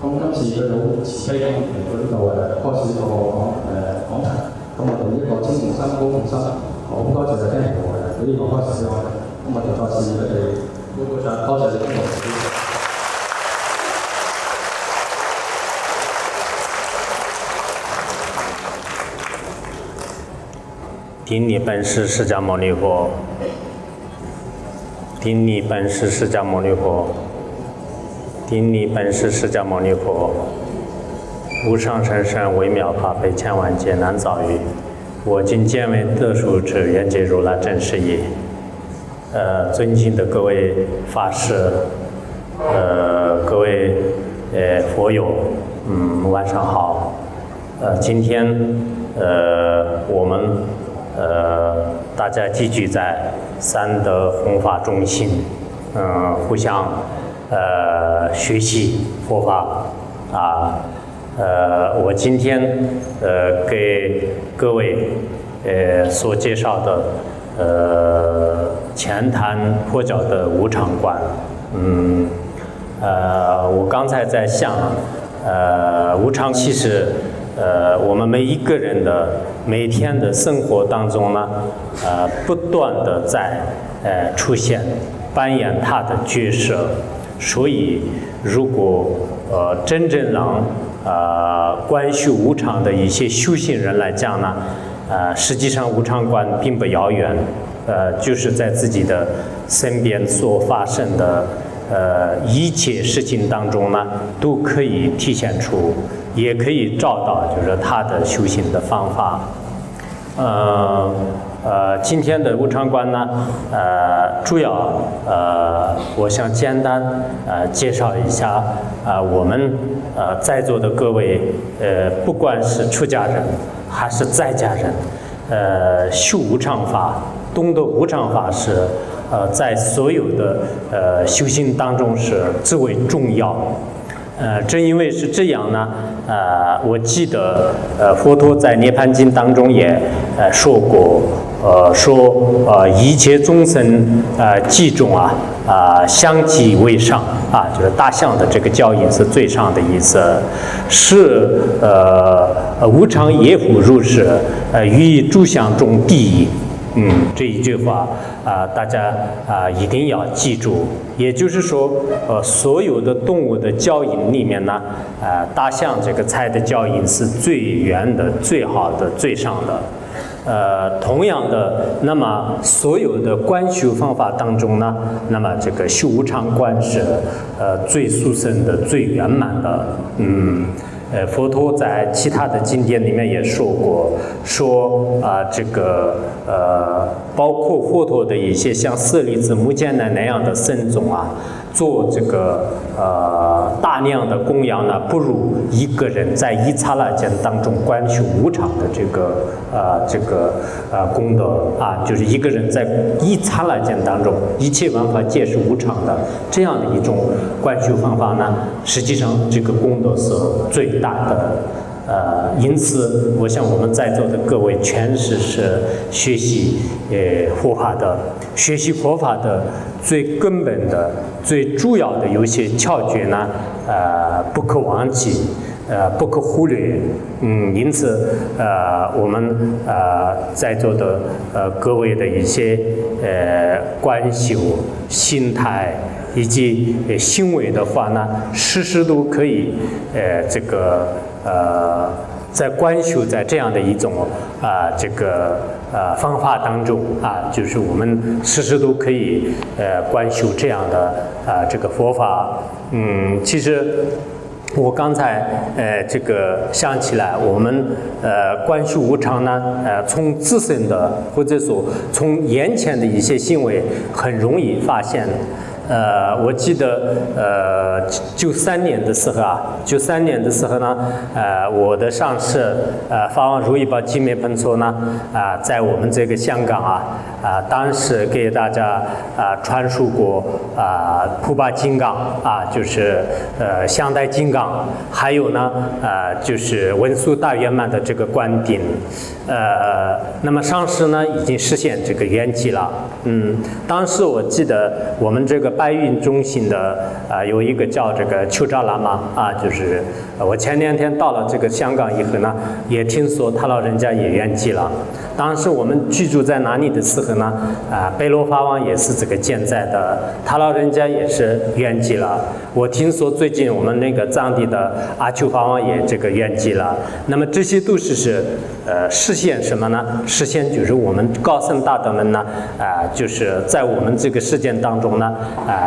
咁今次佢好慈悲咁嚟到呢度開始個講壇，咁我哋呢個青年新高雄新好多謝聽日俾呢個開始俾我哋，咁我哋再次佢哋鼓鼓掌，多謝你哋。顶礼本师释迦牟尼佛，顶礼本师释迦牟尼佛，顶礼本师释迦牟尼佛。无上甚深微妙法非千万劫难遭遇，我今见为得殊之愿解如来真实义。尊敬的各位法师，各位佛友，晚上好。今天我们大家集聚在三德弘法中心，互相学习佛法啊。我今天给各位所介绍的前坛破教的无常观，我刚才在想，无常其实我们每一个人的每天的生活当中呢，不断的在出现扮演它的角色，所以如果真正让关系无常的一些修行人来讲呢，实际上无常观并不遥远，就是在自己的身边所发生的一切事情当中呢，都可以体现出，也可以找到就是他的修行的方法。今天的无常观呢，主要我想简单介绍一下我们在座的各位不管是出家人还是在家人，修无常法，懂得无常法是在所有的修行当中是最为重要。正因为是这样呢，我记得佛陀在《涅槃经》当中也说过，说一切众生集中象集为上就是大象的这个脚印是最上的意思，是无常业复如是，于诸相中第一。这一句话大家一定要记住。也就是说，所有的动物的交引里面呢，大象这个菜的交引是最圆的、最好的、最上的。同样的，那么所有的观修方法当中呢，那么这个修无常观是最殊胜的、最圆满的。佛陀在其他的经典里面也说过，这个包括佛陀的一些像舍利子、目犍连那样的僧众做这个大量的供养呢，不如一个人在一刹那间当中观修无常的这个功德就是一个人在一刹那间当中，一切万法皆是无常的这样的一种观修方法呢，实际上这个功德是最大的。因此，我想我们在座的各位全是学习佛法的，学习佛法的最根本的、最主要的有些窍诀呢，不可忘记，不可忽略。因此，我们在座的各位的一些观修心态以及行为的话呢，时时都可以在观修在这样的一种方法当中就是我们时时都可以观修这样的这个佛法。其实我刚才想起来，我们观修无常呢，从自身的或者说从眼前的一些行为很容易发现。我记得93年的时候呢，我的上师法王如意宝寂灭盆措呢在我们这个香港当时给大家传述过普巴金刚就是相待金刚，还有呢就是文殊大圆满的这个观顶。那么上师呢已经实现这个圆寂了。当时我记得我们这个白云中心的有一个叫这个丘扎喇嘛就是我前2天到了这个香港以后呢，也听说他老人家也圆寂了。当时我们居住在哪里的时候呢，贝罗法王也是这个健在的，他老人家也是圆寂了。我听说最近我们那个藏地的阿丘法王也这个圆寂了。那么这些都是实现什么呢？实现就是我们高僧大德们呢就是在我们这个事件当中呢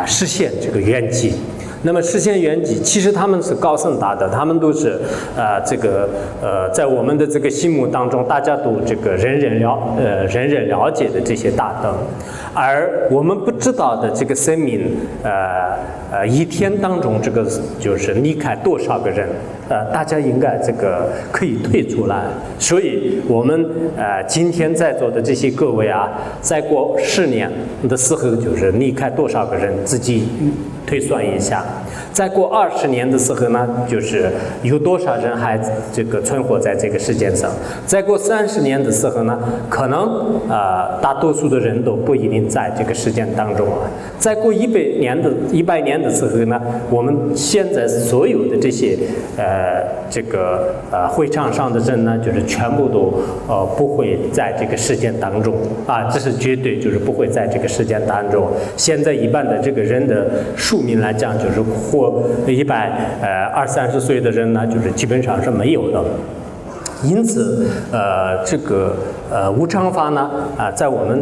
实现这个圆寂。那么实现圆寂，其实他们是高僧大德，他们都是在我们的这个心目当中，大家都这个人人了解的这些大德，而我们不知道的这个生命，一天当中这个就是离开多少个人，大家应该这个可以退出来。所以我们今天在座的这些各位再过10年的时候，就是离开多少个人，自己推算一下。再过20年的时候呢，就是有多少人还这个存活在这个世界上。再过30年的时候呢，可能大多数的人都不一定在这个世界当中了。再过100年的时候呢，我们现在所有的这些会场上的人呢，就是全部都不会在这个世界当中这是绝对就是不会在这个世界当中。现在一般的这个人的寿命来讲，就是活120-130岁的人呢，就是基本上是没有的。因此，无常法呢，在我们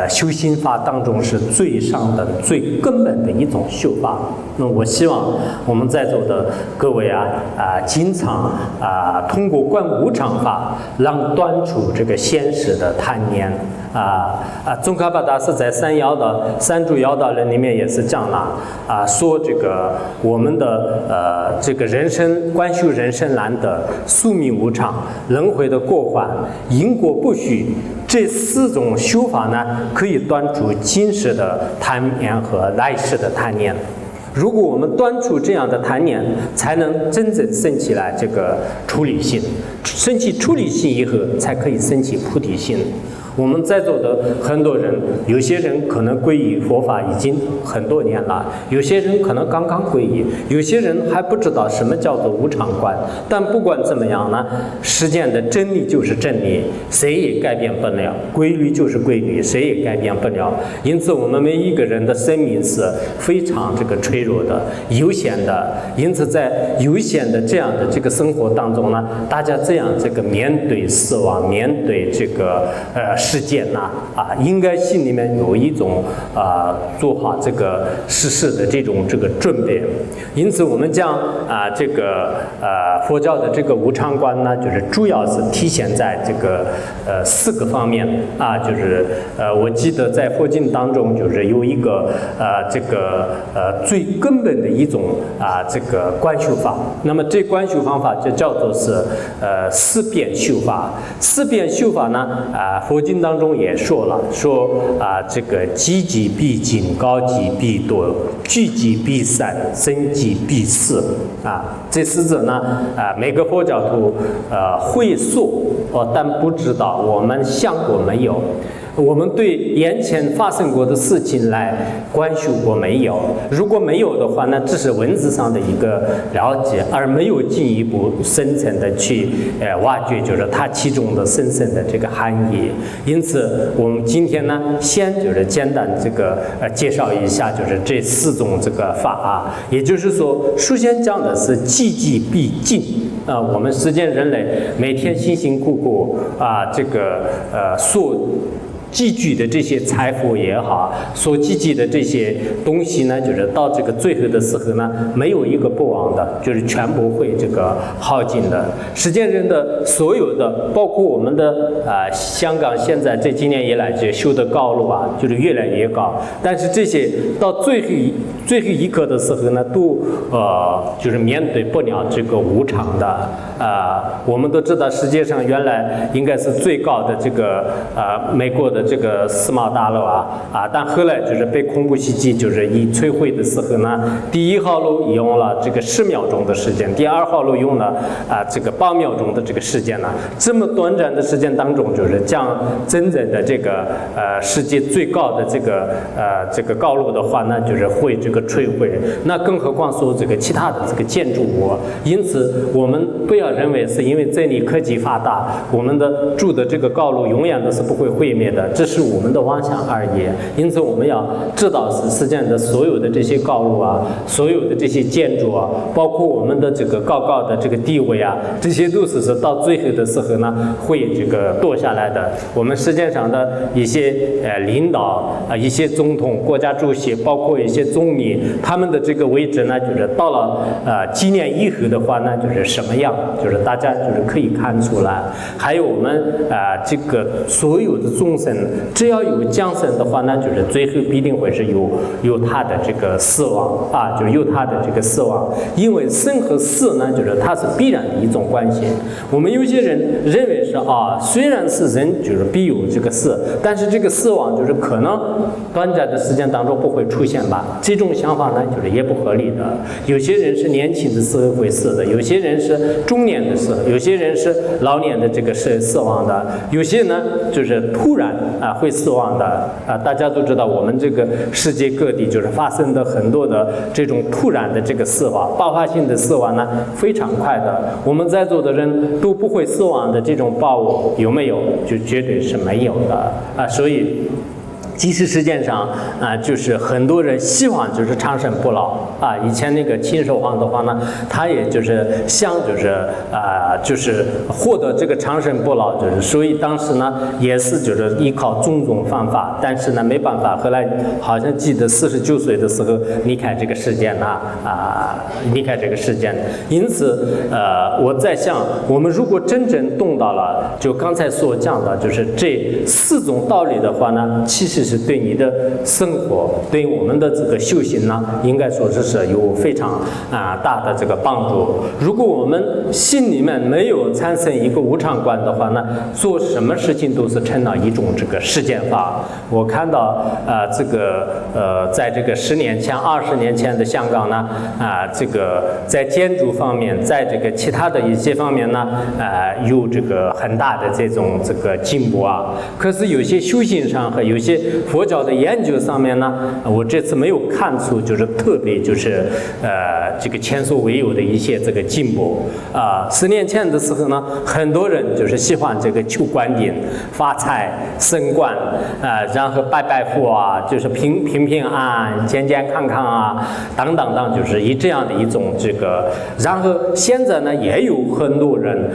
修心法当中是最上等、最根本的一种修法。那我希望我们在座的各位经常通过观无常法，让断除这个现实的贪念。宗喀巴大师在三住要道论里面也是讲了说这个我们的这个人生观修人生难得，宿命无常，轮回的过患，因果不虚，这4种修法呢，可以断除今世的贪念和来世的贪念。如果我们断除这样的贪念，才能真正升起来这个出离心，升起出离心以后，才可以升起菩提心。我们在座的很多人，有些人可能皈依佛法已经很多年了，有些人可能刚刚皈依，有些人还不知道什么叫做无常观。但不管怎么样呢，世间的真理就是真理，谁也改变不了；规律就是规律，谁也改变不了。因此，我们每一个人的生命是非常脆弱的、有限的。因此，在有限的这样的这个生活当中呢，大家这样面对死亡、面对事件呐，应该心里面有一种做好世事的这种准备。因此，我们将佛教的无常观呢，就是主要是体现在4个方面啊，我记得在佛经当中有一个最根本的一种观修法。那么这观修方法就叫做是四遍修法。四遍修法呢，佛经当中也说了，说积极必进，高级必多，聚集必散，生机必死这4者呢，每个佛教徒会说，但不知道我们想过没有。我们对眼前发生过的事情来观修过没有？如果没有的话，那只是文字上的一个了解，而没有进一步深层的去挖掘，它其中的深层的含义。因此，我们今天呢，先简单介绍一下，这4种法也就是说，首先讲的是积极必进。我们世间人类每天辛辛苦苦所积聚的这些财富也好，所积聚的这些东西呢，到最后的时候呢，没有一个不亡的，全部会耗尽的。世间人的所有的，包括我们的香港现在这几年以来修的高楼越来越高，但是这些到最后一刻的时候呢，都面对不了无常的。我们都知道世界上原来应该是最高的美国的世贸大楼但后来被恐怖袭击一摧毁的时候呢，第1号楼用了10秒钟的时间，第2号楼用了8秒钟的时间呢。这么短暂的时间当中，将真正的世界最高的高楼的话呢，会摧毁。那更何况说其他的建筑物。因此，我们不要认为是因为这里科技发达，我们的住的高楼永远都是不会毁灭的，这是我们的妄想而已。因此，我们要知道是世间的所有的这些高楼所有的这些建筑包括我们的高高的地位这些都是到最后的时候呢，会堕下来的。我们世界上的一些领导一些总统、国家主席，包括一些总理，他们的位置呢，到了几年以后的话呢，什么样，大家可以看出来。还有我们所有的众生，只要有降生的话呢，最后必定会是有他的死亡有他的死亡。因为生和死呢，它是必然的一种关系。我们有些人认为是虽然是人必有死，但是死亡可能短暂的时间当中不会出现吧？这种想法呢，也不合理的。有些人是年轻的时候会死的，有些人是中年的时候，有些人是老年的死亡的，有些呢突然会死亡的大家都知道，我们世界各地发生的很多的这种突然的死亡，爆发性的死亡呢，非常快的。我们在座的人都不会死亡的这种把握有没有？绝对是没有的所以即使世界上很多人希望长生不老以前秦始皇的话呢，他也想获得长生不老所以当时呢也是依靠种种方法，但是呢没办法，后来好像记得49岁的时候离开这个世界离开这个世界。因此我在想，我们如果真正懂到了刚才所讲的这4种道理的话呢，其实实对你的生活，对我们的这个修行呢，应该说是有非常大的这个帮助。如果我们心里面没有产生一个无常观的话呢，做什么事情都是成了一种这个世间法。我看到在这个10年前、20年前的香港呢，这个在建筑方面，在这个其他的一些方面呢，有这个很大的这个进步啊。可是有些修行上和有些佛教的研究上面呢，我这次没有看出就是特别就是这个前所未有的一些这个进步啊。10年前的时候呢，很多人就是喜欢这个求官顶、发财、升官然后拜拜佛啊，就是平安、健健康康啊，等等等，就是以这样的一种这个。然后现在呢，也有很多人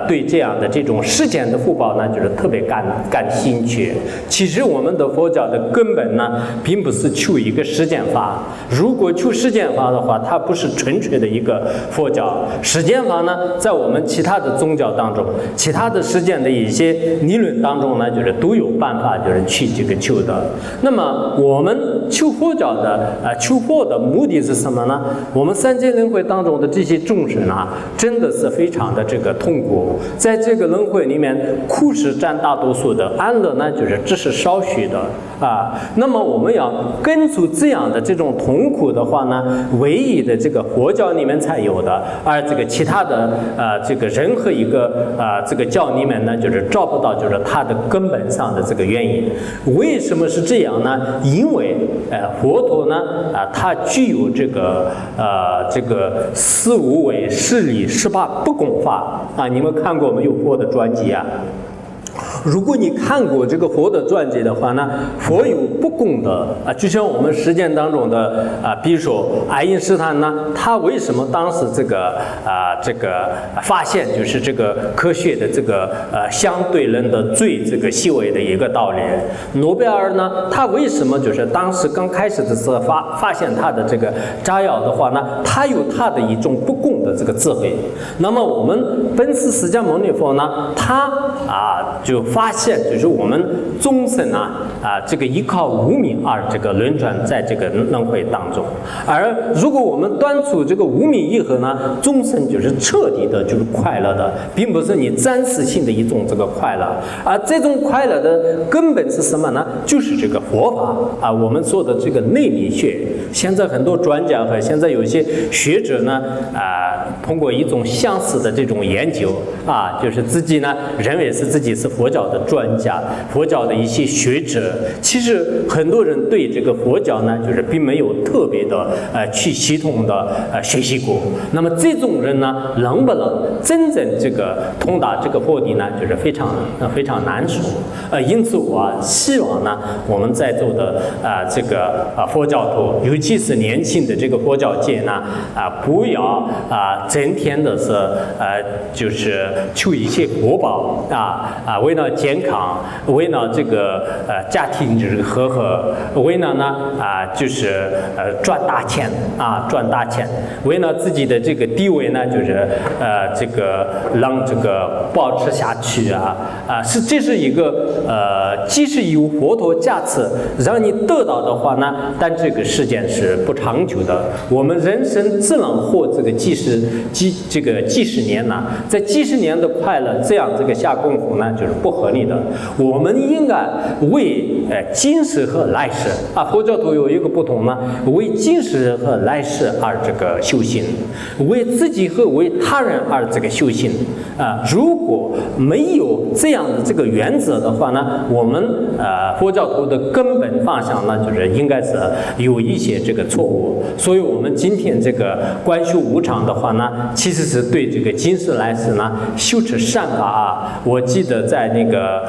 对这样的这种世间的福报呢，就是特别感兴趣。其实我们的佛教的根本呢，并不是求一个世间法。如果求世间法的话，它不是纯粹的一个佛教。世间法呢，在我们其他的宗教当中，其他的世间的一些理论当中呢，就是都有办法就是去这个求的。那么我们求佛教的求佛的目的是什么呢？我们三界轮回当中的这些众生啊，真的是非常的这个痛苦，在这个轮回里面，苦是占大多数的，安乐呢就是只是少许的啊。那么我们要根除这样的这种痛苦的话呢，唯一的这个佛教里面才有的，而这个其他的这个任何一个这个教里面呢，就是找不到就是它的根本上的这个原因。为什么是这样呢？因为佛陀呢它具有这个四无为、事理、18不共法啊。你们看过没有佛的传记啊？如果你看过这个佛的传记的话呢，佛有不共的就像我们实践当中的比如说爱因斯坦呢，他为什么当时这个发现就是这个科学的这个相对论的最这个细微的一个道理？诺贝尔呢，他为什么就是当时刚开始的时候发现他的这个炸药的话呢，他有他的一种不共的这个智慧。那么我们本师释迦牟尼佛呢，他就发现就是我们众生这个依靠无明而这个轮转在这个轮回当中。而如果我们断除这个无明以后呢，众生就是彻底的就是快乐的，并不是你暂时性的一种这个快乐。而这种快乐的根本是什么呢？就是这个佛法我们说的这个内理学。现在很多专家和现在有些学者呢通过一种相似的这种研究就是自己呢认为是自己是佛教的专家，佛教的一些学者。其实很多人对这个佛教呢，就是并没有特别的去系统的学习过。那么这种人呢，能不能真正这个通达这个佛理呢，就是非常难说。因此我希望呢，我们在座的这个佛教徒，尤其是年轻的这个佛教界呢不要整天的是就是求一些国宝为了健康，为了这个家庭就是和合，为了呢就是赚大钱，为了自己的这个地位呢，就是这个让这个保持下去这是一个即使有佛陀加持让你得到的话呢，但这个世间是不长久的。我们人生只能活这个几十年呢，在几十年的快乐这样这个下功夫呢，就是不合理的。我们应该为今世和来世佛教徒有一个不同呢，为今世和来世而这个修行，为自己和为他人而这个修行如果没有这样的这个原则的话呢，我们佛教徒的根本方向呢，就是应该是有一些这个错误。所以我们今天这个观修无常的话呢，其实是对这个今世来世呢修持善法我记得在那个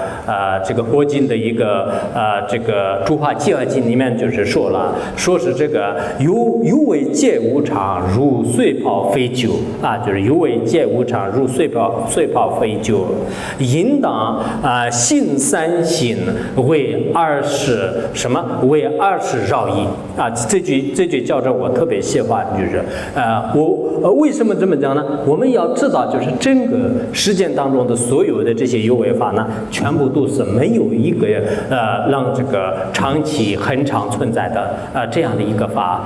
这个佛经的一个这个诸法集合经里面就是说了，说是这个有为界无常，如水泡非酒就是有为界无常，如水泡非酒，应当信三心，为二世饶益这句叫着我特别喜欢，就是我为什么这么讲呢？我们要知道，就是整个世界当中的所有的这些有为法呢，全部都是没有一个让这个长期恒常存在的这样的一个法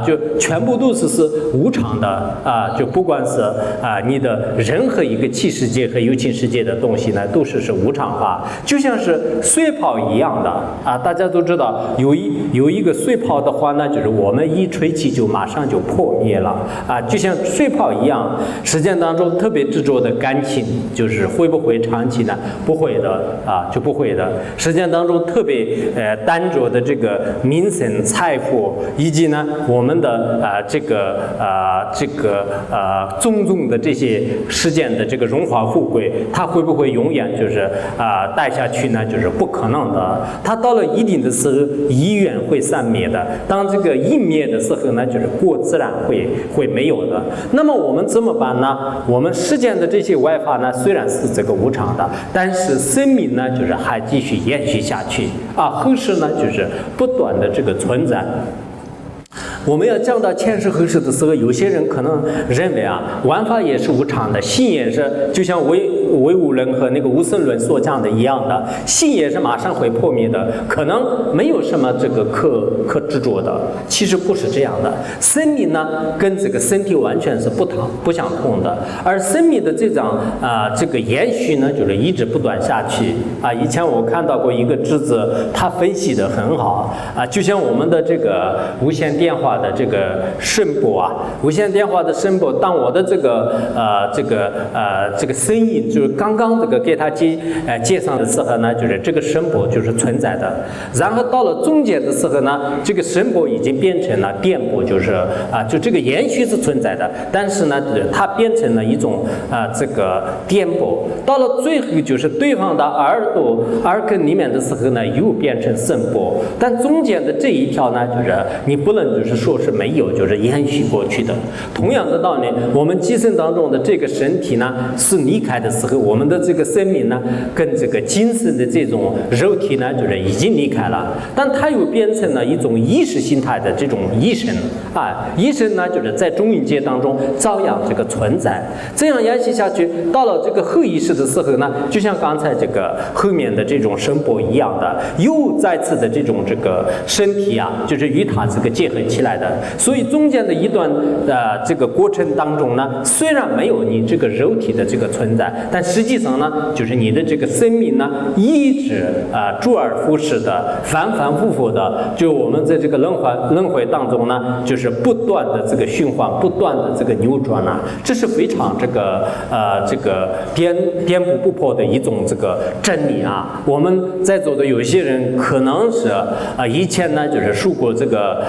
就全部都是无常的就不管是你的任何一个气世界和有情世界的东西呢，都是无常法，就像是水泡一样的大家都知道有一个水泡的话呢，就是我们一吹气就马上就破灭了就像水泡一样，实践当中特别执着的感情，就是会不会长期呢？不会的就不会的。实践当中特别单着的这个名声、财富，以及呢我们的这个种种的这些实践的这个荣华富贵，它会不会永远就是带下去呢？就是不可能的。它到了一定的时候，意愿会散灭的。当这个一灭的时候呢，就是过自然会没有的。那么我们怎么办呢？我们实践的这些外法呢，虽然是这个无常的，但是生命呢，就是还继续延续下去后世呢，就是不断的这个存在。我们要讲到前世后世的时候，有些人可能认为万法也是无常的，心也是就像唯物论和那个无生论所讲的一样的，心也是马上会破灭的，可能没有什么这个可执着的。其实不是这样的，生命呢跟这个身体完全是不相同的，而生命的这个延续呢，就是一直不断下去以前我看到过一个侄子，他分析的很好就像我们的这个无线电话的这个声波无线电话的声波，当我的这个声音就是刚刚这个给他接上的时候呢，就是这个声波就是存在的。然后到了中间的时候呢，这个声波已经变成了电波，就是就这个延续是存在的，但是呢，它变成了一种这个电波。到了最后，就是对方的耳根里面的时候呢，又变成声波。但中间的这一条呢，就是你不能就是说是没有，就是延续过去的。同样的道理，我们机身当中的这个身体呢，是离开的时候，我们的这个生命呢，跟这个精神的这种肉体呢，就是已经离开了，但它又变成了一种意识形态的这种意识意识呢，就是在中阴界当中照样这个存在。这样延续下去，到了这个后意识的时候呢，就像刚才这个后面的这种声波一样的，又再次的这种这个身体就是与它这个结合起来的。所以中间的一段这个过程当中呢，虽然没有你这个肉体的这个存在，但实际上呢，就是你的这个生命呢，一直周而复始的，反反复复的，就我们在这个轮回当中呢，就是不断的这个循环，不断的这个扭转这是非常这个颠扑不破的一种这个真理我们在座的有些人可能是以前呢，就是受过这个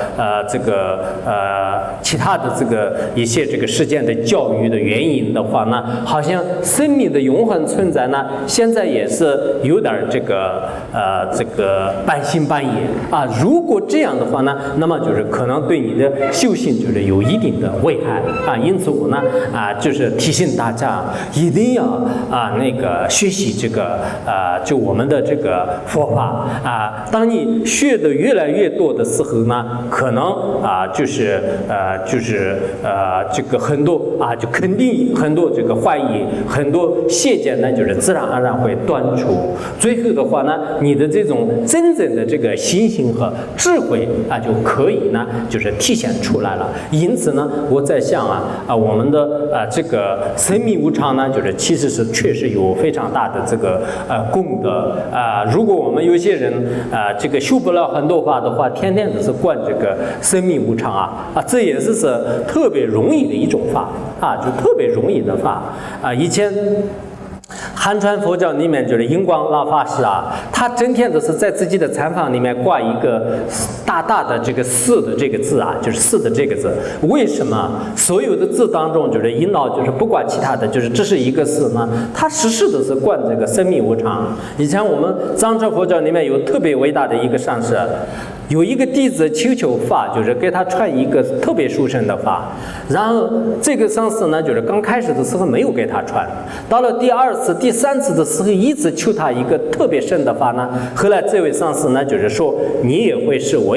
其他的这个一些这个事件的教育的原因的话呢，好像生命的永恒存在呢，现在也是有点这个半信半疑如果这样的话呢，那么就是可能对你的修行就是有一定的危害因此我呢就是提醒大家一定要那个学习这个就我们的这个佛法当你学的越来越多的时候呢，可能就是这个很多就肯定很多这个怀疑，很多邪见呢，就是自然而然会断除。最后的话呢，你的这种真正的这个心性和智慧就可以呢，就是体现出来了。因此呢，我在想我们的这个生命无常呢，就是其实是确实有非常大的这个功德如果我们有些人这个修不了很多法的话，天天只是灌这个生命无常这也是特别容易的一种法就特别容易的法以前汉传佛教里面就是印光老法师他整天都是在自己的禅房里面挂一个大大的这个四的这个字就是四的这个字。为什么所有的字当中就是印老就是不管其他的，就是这是一个四呢？他时时都是灌这个生命无常。以前我们藏传佛教里面有特别伟大的一个上师，有一个弟子求法，就是给他传一个特别殊胜的法，然后这个上师呢，就是刚开始的时候没有给他传，到了第二次、第第3次的时候一直求他一个特别深的法呢，后来这位上师呢就是说你也会是，我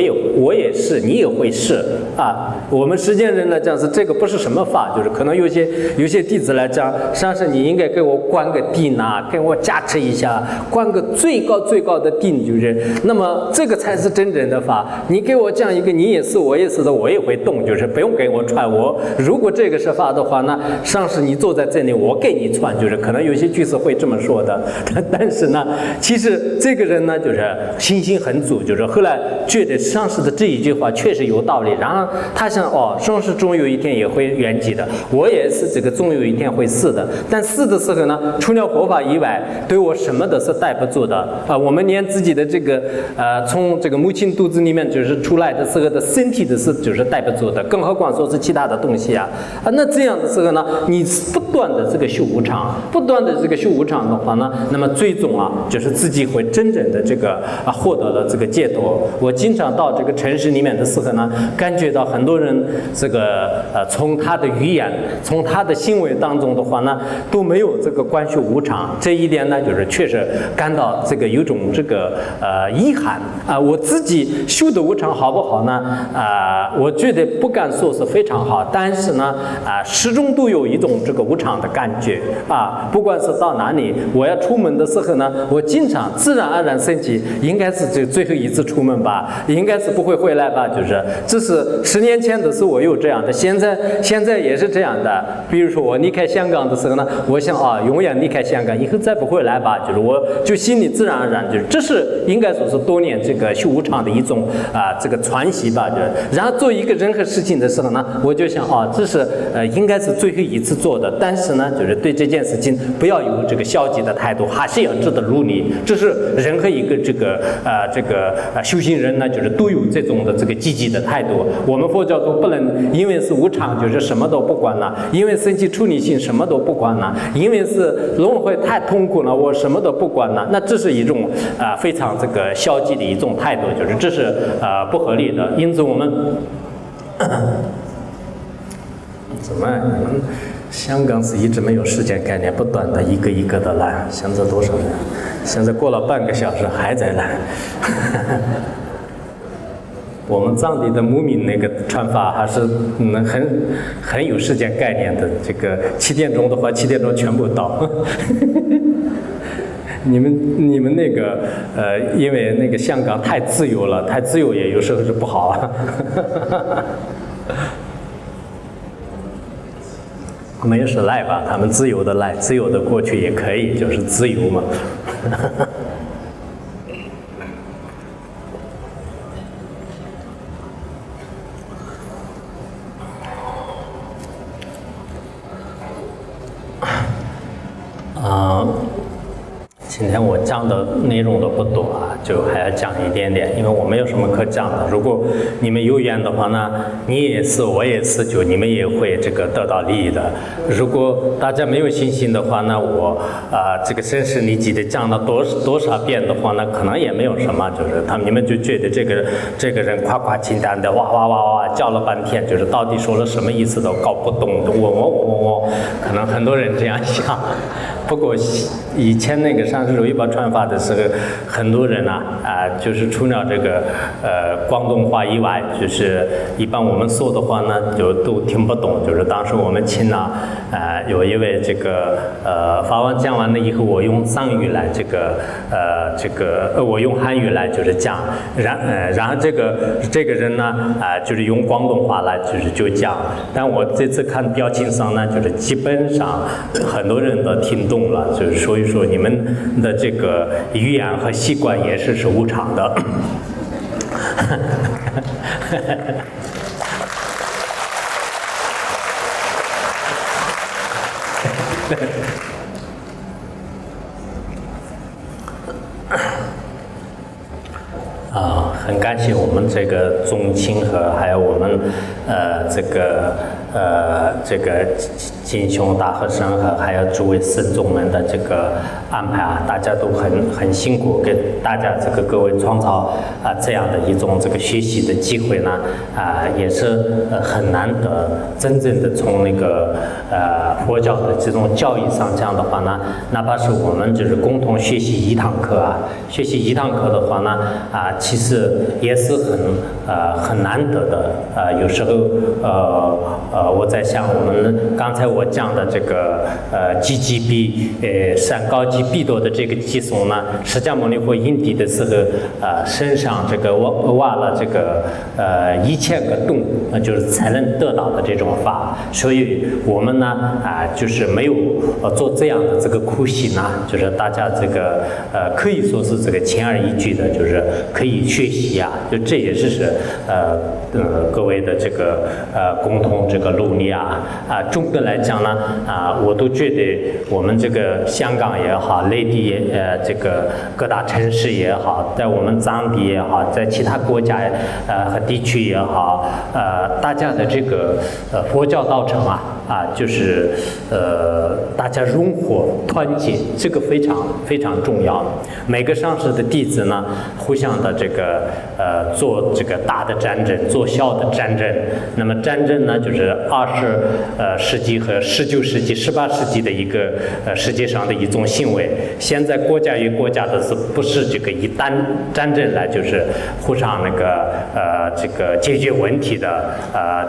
也是，你也会是啊。我们实践人来讲是这个不是什么法，就是可能有些弟子来讲，上师你应该给我灌个定啊，给我加持一下，灌个最高的定，就是那么这个才是真正的法。你给我讲一个你也是我也是的，我也会动，就是不用给我传。我如果这个是法的话呢，上师你坐在这里，我给你传，就是可能有些居士会这么说的。但是呢，其实这个人呢就是信心很足，就是后来觉得上师的这一句话确实有道理，然后他想上师终有一天也会圆寂的，我也是这个终有一天会死的，但死的时候呢，除了佛法以外，对我什么都是带不住的啊。我们连自己的这个从这个母亲肚子里面就是出来的时候的身体的是就是带不住的，更何况说是其他的东西啊。那这样的时候呢，你不断的这个修无常，不断的这个修无常的话呢，那么最终就是自己会真正的这个获得了这个解脱。我经常到这个城市里面的时候呢，感觉到很多人这个从他的语言，从他的行为当中的话呢，都没有这个观修无常。这一点呢，就是确实感到这个有种这个遗憾啊。我自己修的无常好不好呢？我觉得不敢说是非常好，但是呢始终都有一种这个无常的感觉啊。不管是到哪里，我要出门的时候呢，我经常自然而然升起，应该是最后一次出门吧，应该是不会回来吧，就是这是10年前的时候我有这样的，现在也是这样的。比如说我离开香港的时候呢，我想永远离开香港，以后再不回来吧，就是我就心里自然而然就是这是应该说是多年这个修无常的一种这个传习吧，就是然后做一个任何事情的时候呢，我就想这是应该是最后一次做的，但是呢，就是对这件事情不要有这个消极的态度，还是要值得努力。这是任何一个这个修行人呢，就是都有这种的这个积极的态度。我们佛教徒不能因为是无常就是什么都不管了，因为升起出离心什么都不管了，因为是轮回太痛苦了我什么都不管了，那这是一种非常这个消极的一种态度，就是这是不合理的。因此我们怎么香港是一直没有时间概念，不断的一个一个的来，现在多少人？现在过了半个小时还在来。我们藏地的牧民那个传法还是很有时间概念的，这个7点钟的话7点钟全部到。你们那个因为那个香港太自由了，太自由也有时候是不好啊。没有是赖吧，他们自由的赖，自由的过去也可以，就是自由嘛。今天我讲的内容都不多就还要讲一点点，因为我没有什么可讲的。如果你们有缘的话呢，你也是我也是，就你们也会这个得到利益的。如果大家没有信心的话呢，我这个生死你记得讲了多少遍的话呢，可能也没有什么，就是你们就觉得这个人夸夸其谈的哇叫了半天，就是到底说了什么意思都搞不懂，我可能很多人这样想。不过以前那个上师如意宝传法的时候，很多人就是除了这个广东话以外，就是一般我们说的话呢就都听不懂。就是当时我们请了有一位这个法王讲完了以后，我用藏语来我用汉语来就是讲，然后这个人呢就是用广东话来就讲，但我这次看表情上呢，就是基本上很多人都听懂了，就是所以说你们的这个语言和习惯也是无常的。很感谢我们这个宗亲和还有我们这个金兄大和尚和还有诸位僧众们的这个安排啊，大家都很辛苦，给大家这个各位创造这样的一种这个学习的机会呢也是很难得，真正的从那个佛教的这种教义上讲的话呢，哪怕是我们就是共同学习一堂课学习一堂课的话呢其实也是很难得的有时候我在想我们刚才我讲的这个积极比善高级必多的这个偈颂呢，释迦牟尼佛因地的时候身上这个挖了这个1000个洞，就是才能得到的这种法。所以我们呢就是没有做这样的这个苦行呢，就是大家这个可以说是这个轻而易举的，就是可以学习就这也是各位的这个共同这个努力总的来讲呢我都觉得我们这个香港也好，内地这个各大城市也好，在我们藏地也好，在其他国家和地区也好大家的这个佛教道场就是大家融合团结，这个非常非常重要。每个上师的弟子呢互相的这个做这个大的战争，做小的战争。那么战争呢就是20世纪和19世纪18世纪的一个世界上的一种行为。现在国家与国家的是不是这个以单战争来就是互相那个这个解决问题的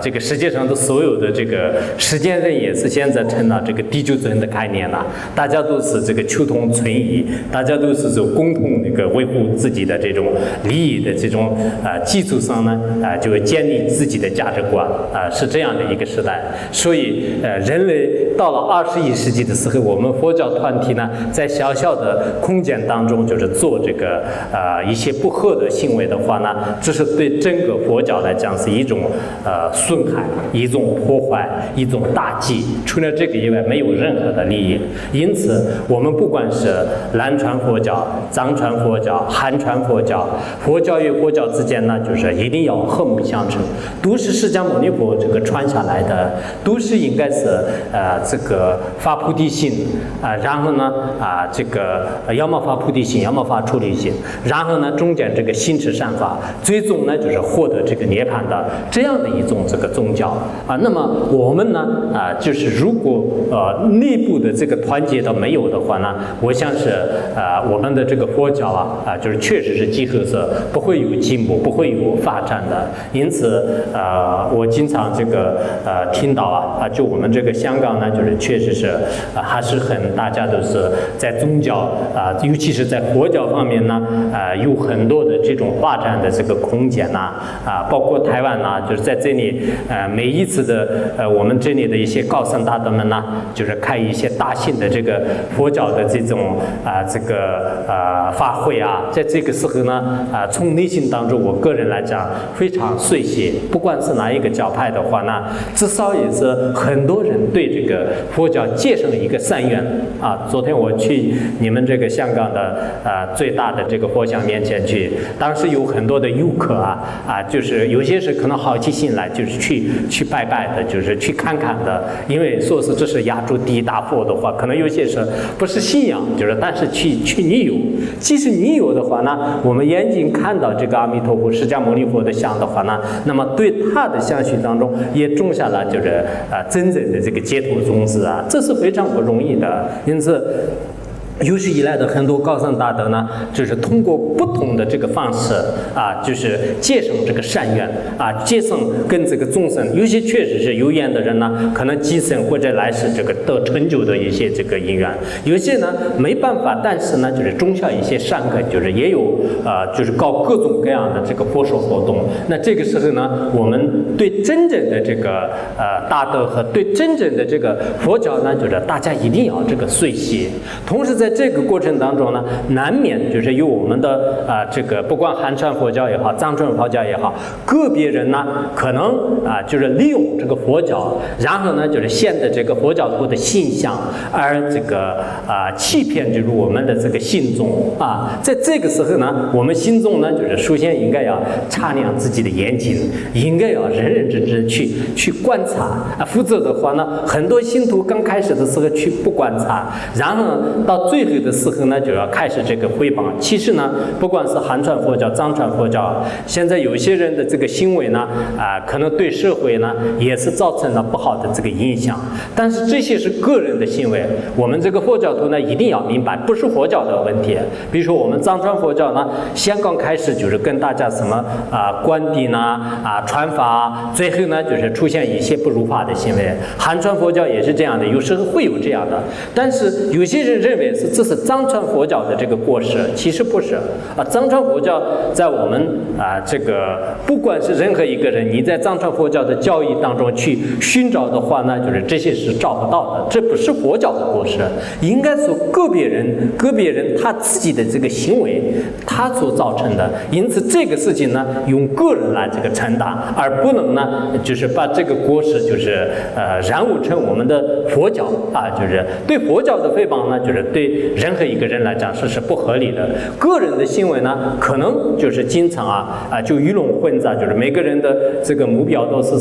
这个世界上的所有的这个世间人也是现在成了这个地球村的概念了，大家都是这个求同存异，大家都是共同那个维护自己的这种利益的这种基础上呢就会建立自己的价值观是这样的一个时代。所以人类到了21世纪的时候，我们佛教团体呢在小小的空间当中就是做这个一些不合的行为的话呢，这是对整个佛教来讲是一种损害，一种破坏，一种打击，除了这个以外没有任何的利益。因此我们不管是南传佛教、藏传佛教、汉传佛教，佛教与佛教之间呢就是一定要和睦相处，都是释迦牟尼佛这个传下来的，都是应该是这个发菩提心然后呢这个要么发菩提心，要么发出离心，然后呢中间这个心持善法，最终呢就是获得这个涅槃的这样的一种这个宗教那么我们呢就是如果内部的这个团结都没有的话呢，我想是我们的这个佛教就是确实是集合着不会有进步，不会有发展的。因此我经常这个听到就我们这个香港呢就是确实是还是大家都是在宗教尤其是在佛教方面呢有很多的这种发展的这个空间包括台湾就是在这里每一次的我们这里的一些高僧大德们呢就是开一些大型的这个佛教的这种这个法会在这个时候呢从内心当中我个人来讲非常随喜，不管是哪一个教派的话呢，至少也是很多人对这个佛教结成了一个善缘昨天我去你们这个香港的最大的这个佛像面前去，当时有很多的游客就是有些是可能好奇心来就是去拜拜的，就是去看看的，因为说是这是亚洲第一大佛的话，可能有些是不是信仰，就是但是去旅游。即使你有的话呢，我们眼睛看到这个阿弥陀佛释迦牟尼佛的像的话呢，那么对他的相续当中也种下了就是真正的这个解脱种子这是非常不容易的。因此有史以来的很多高僧大德呢，就是通过不同的这个方式就是结成这个善缘结成跟这个众生，有些确实是有缘的人呢，可能今生或者来世这个得成就的一些这个因缘，有些呢没办法，但是呢就是种下一些善根，就是也有就是搞各种各样的这个佛说活动。那这个时候呢，我们对真正的这个大德和对真正的这个佛教呢，就是大家一定要这个随喜。同时在在这个过程当中呢，难免就是有我们的这个不管汉传佛教也好，藏传佛教也好，个别人呢可能就是利用这个佛教，然后呢就是显得这个佛教徒的形象，而这个欺骗就是我们的这个信众在这个时候呢，我们信众呢就是首先应该要擦亮自己的眼睛，应该要认认真真去观察否则的话呢，很多信徒刚开始的时候去不观察，然后呢到最后的时候呢就要开始这个诽谤。其实呢，不管是汉传佛教、藏传佛教，现在有些人的这个行为呢可能对社会呢也是造成了不好的这个影响，但是这些是个人的行为，我们这个佛教徒呢一定要明白，不是佛教的问题。比如说我们藏传佛教呢，先刚开始就是跟大家什么灌顶传法，最后呢就是出现一些不如法的行为。汉传佛教也是这样的，有时候会有这样的，但是有些人认为这是藏传佛教的这个过失，其实不是藏传佛教在我们这个不管是任何一个人，你在藏传佛教的教义当中去寻找的话呢，就是这些是找不到的，这不是佛教的过失，应该说个别人他自己的这个行为他所造成的，因此这个事情呢用个人来这个承担，而不能呢就是把这个过失就是染污成我们的佛教就是对佛教的诽谤呢，就是对任何一个人来讲是不合理的。个人的行为呢，可能就是经常就鱼龙混杂，就是每个人的这个目标都是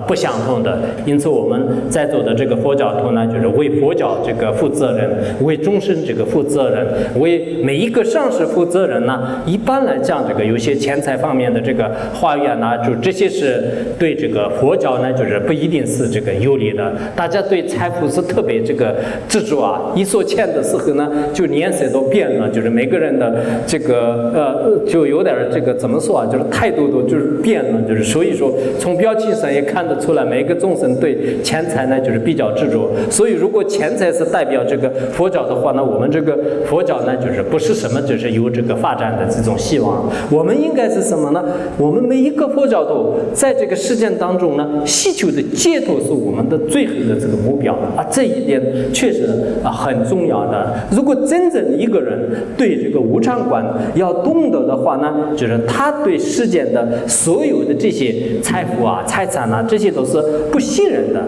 不相同的。因此我们在座的这个佛教徒呢，就是为佛教这个负责任，为众生这个负责任，为每一个上师负责任呢。一般来讲，这个有些钱财方面的这个花园呢，就这些是对这个佛教呢，就是不一定是这个有利的。大家对财富是特别这个执着一说钱的时候呢，就脸色都变了，就是每个人的这个就有点这个怎么说就是态度都就是变了，就是所以说从表情上也看得出来，每个众生对钱财呢就是比较执着。所以如果钱财是代表这个佛教的话呢，我们这个佛教呢就是不是什么就是有这个发展的这种希望。我们应该是什么呢？我们每一个佛教徒在这个实践当中呢，希求的解脱是我们的最后的这个目标这一点确实很重要的。如果真正一个人对这个无常观要懂得的话呢，就是他对世间的所有的这些财富财产这些都是不信任的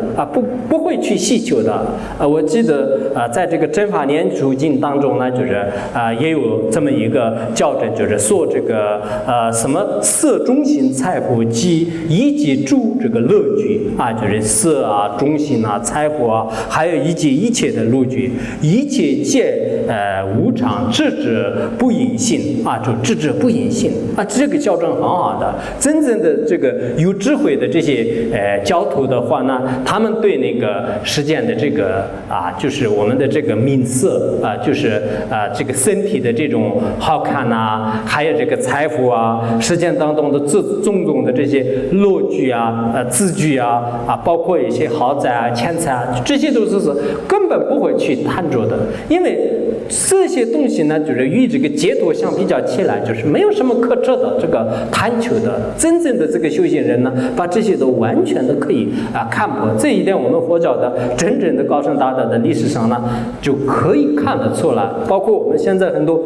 不会去希求的。我记得在这个正法念处境当中呢，就是也有这么一个校正，就是说这个什么色中心财富及一切诸这个乐具就是色中心财富还有一切的乐具，一切皆无常，智者不隐性就智者不隐性这个校正很好的。真正的这个有智慧的这些教徒的话呢，他们对那个实践的这个就是我们的这个名色就是这个身体的这种好看还有这个财富实践当中的种种的这些乐具字句包括一些豪宅钱财这些都是根本不会去贪着的。因为这些东西呢，就是与这个解脱相比较起来，就是没有什么可值的这个贪求的。真正的这个修行人呢，把这些都完全的可以看破。这一点我们佛教的真正的高僧大德的历史上呢，就可以看得出来。包括我们现在很多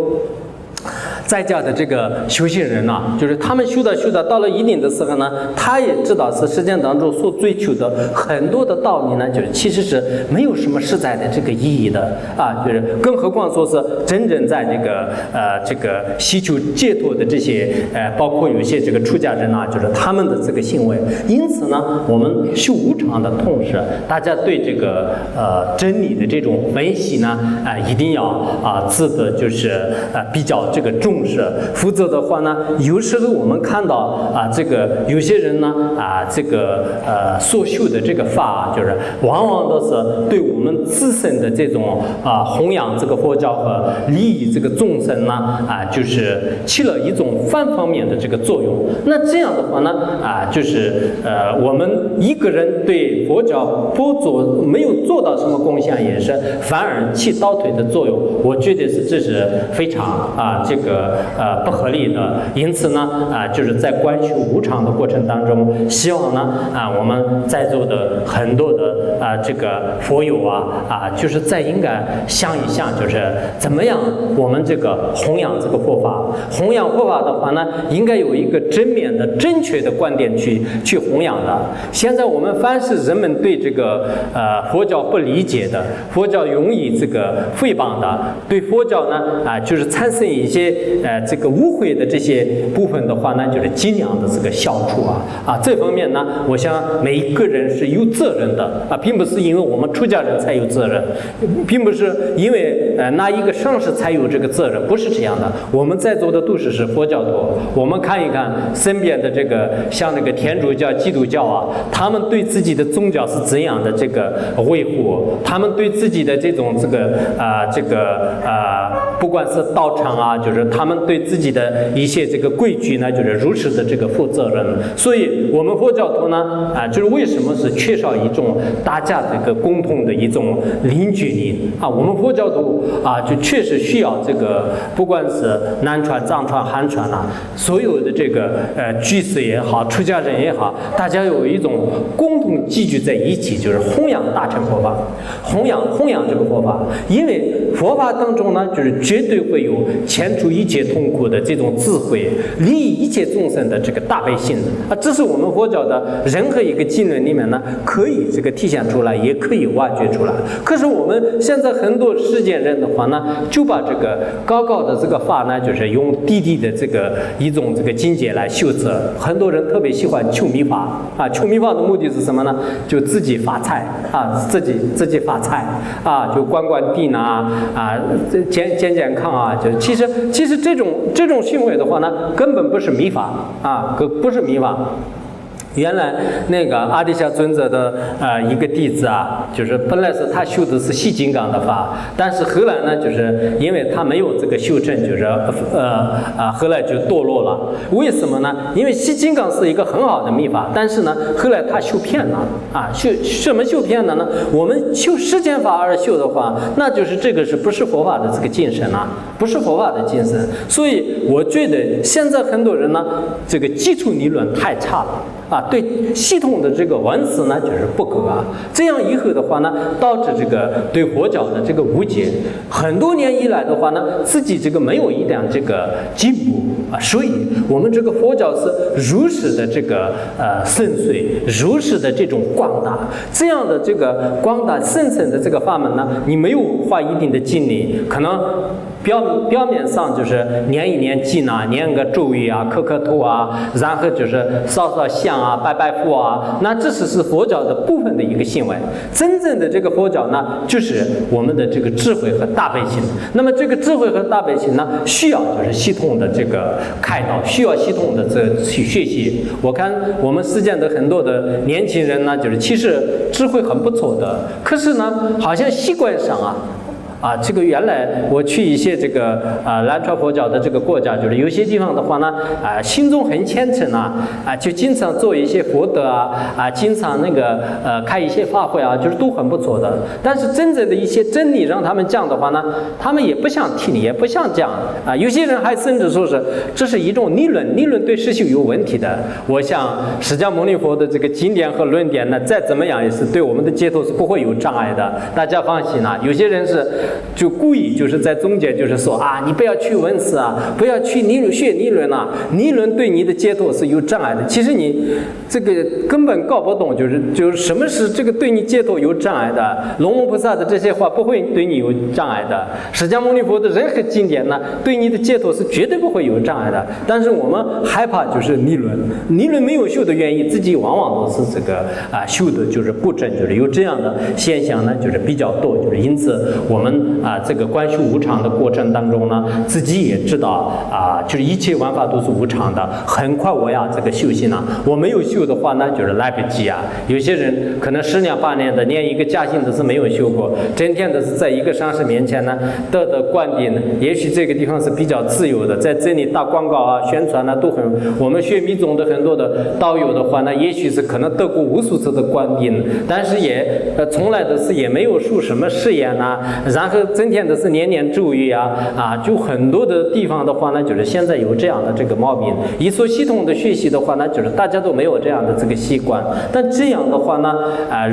在家的这个修行人就是他们修的到了一定的时候呢，他也知道是实践当中所追求的很多的道理呢，就是其实是没有什么实在的这个意义的就是更何况说是真正在这个希求解脱的这些包括有些这个出家人就是他们的这个行为。因此呢，我们修无常的同时，大家对这个真理的这种分析呢一定要值得就是比较这个重视。否则的话呢，有时候我们看到这个有些人呢这个所修的这个法就是往往都是对我们自身的这种弘扬这个佛教和利益这个众生呢就是起了一种反方面的这个作用。那这样的话呢就是我们一个人对佛教没有做到什么贡献，也是反而起倒退的作用。我觉得这是非常这个个不合理的。因此呢就是在观修无常的过程当中，希望呢我们在座的很多的这个佛友就是再应该想一想，就是怎么样我们这个弘扬这个佛法。弘扬佛法的话呢，应该有一个正面的正确的观点去弘扬的。现在我们凡是人们对这个佛教不理解的，佛教容易这个诽谤的，对佛教呢就是产生一些这个误会的这些部分的话呢，就是尽量的这个消除这方面呢，我想每一个人是有责任的并不是因为我们出家人才有责任，并不是因为哪一个上师才有这个责任，不是这样的。我们在座的都是佛教徒，我们看一看身边的这个像那个天主教、基督教他们对自己的宗教是怎样的这个维护，他们对自己的这种不管是道场就是他们对自己的一些这个规矩呢，就是如此的这个负责任。所以我们佛教徒呢就是为什么是缺少一种大家这个共同的一种凝聚力我们佛教徒就确实需要这个，不管是南传、藏传、汉传所有的这个居士也好，出家人也好，大家有一种共同集聚在一起，就是弘扬大乘佛法，弘扬这个佛法。因为佛法当中呢，就是绝对会有遣除一切痛苦的这种智慧，利益一切众生的这个大悲心这是我们佛教的任何一个经论里面呢，可以这个体现出来，也可以挖掘出来。可是我们现在很多世间人的话呢，就把这个高高的这个法呢，就是用低低的这个一种这个境界来修持。很多人特别喜欢求密法求密法的目的是什么呢？就自己发财自己发财就观地呢健康就其实这种行为的话呢，根本不是密法不是密法。原来那个阿底峡尊者的一个弟子就是本来是他修的是细金刚的法，但是后来呢，就是因为他没有这个修正，就是后来就堕落了。为什么呢？因为细金刚是一个很好的密法，但是呢，后来他修偏了什么修偏了呢？我们修世间法而修的话，那就是这个是不是佛法的这个精神不是佛法的精神。所以我觉得现在很多人呢，这个基础理论太差了对系统的这个文思呢就是不够这样以后的话呢，导致这个对佛教的这个误解，很多年以来的话呢，自己这个没有一点这个进步所以我们这个佛教是如实的这个深邃，如实的这种广大，这样的这个广大深层的这个法门呢，你没有花一定的精力，可能表面上就是念一念经念个咒语磕头然后就是烧香拜佛那这是佛教的部分的一个行为。真正的这个佛教呢，就是我们的这个智慧和大悲心。那么这个智慧和大悲心呢，需要就是系统的这个开导，需要系统的去学习。我看我们世间的很多的年轻人呢，就是其实智慧很不错的，可是呢，好像习惯上这个原来我去一些这个南传佛教的这个国家，就是有些地方的话呢心中很虔诚就经常做一些福德经常那个开一些法会就是都很不错的。但是真正的一些真理让他们讲的话呢，他们也不想听，也不想讲有些人还甚至说是这是一种理论对实修有问题的。我想释迦牟尼佛的这个经典和论点呢，再怎么样也是对我们的解脱是不会有障碍的，大家放心有些人是就故意就是在中间就是说你不要去文思不要去学理论理论对你的解脱是有障碍的。其实你这个根本搞不懂，就是什么是这个对你解脱有障碍的。龙母菩萨的这些话不会对你有障碍的，释迦牟尼佛的任何经典呢，对你的解脱是绝对不会有障碍的。但是我们害怕就是理论没有修的原因，自己往往都是这个修的就是不正，就是有这样的现象呢，就是比较多。就是因此我们这个观修无常的过程当中呢，自己也知道就是一切万法都是无常的。很快我这个修行我没有修的话呢，就是来不及有些人可能10年8年的连一个家行都是没有修过，整天都是在一个上师面前呢得灌顶，也许这个地方是比较自由的，在这里打广告宣传都很。我们学密宗的很多的道友的话呢，也许是可能得过无数次的灌顶，但是也从来都是也没有受什么试验然然后整天都是年年注意就很多的地方的话呢，就是现在有这样的这个毛病。一说系统的学习的话呢，就是大家都没有这样的这个习惯。但这样的话呢，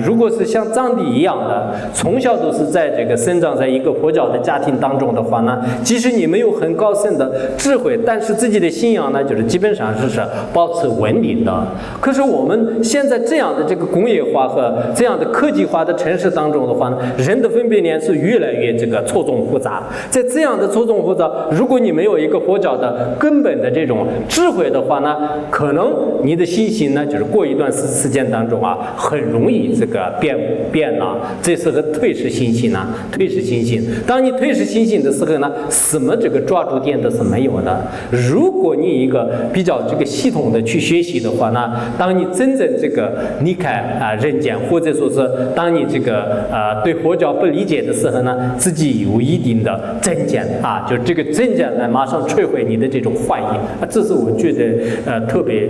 如果是像藏地一样的，从小都是在这个生长在一个佛教的家庭当中的话呢，即使你没有很高深的智慧，但是自己的信仰呢，就是基本上是保持稳定的。可是我们现在这样的这个工业化和这样的科技化的城市当中的话呢，人的分别念是越来越这个错综复杂。在这样的错综复杂，如果你没有一个佛教的根本的这种智慧的话呢，可能你的信心呢，就是过一段时间当中很容易这个变了，这是个退失信心退失信心。当你退失信心的时候呢，什么这个抓住点都是没有的。如果你一个比较这个系统的去学习的话呢，当你真正这个离开人间，或者说是当你这个对佛教不理解的时候呢，自己有一定的正见就这个正见呢，马上摧毁你的这种怀疑这是我觉得特别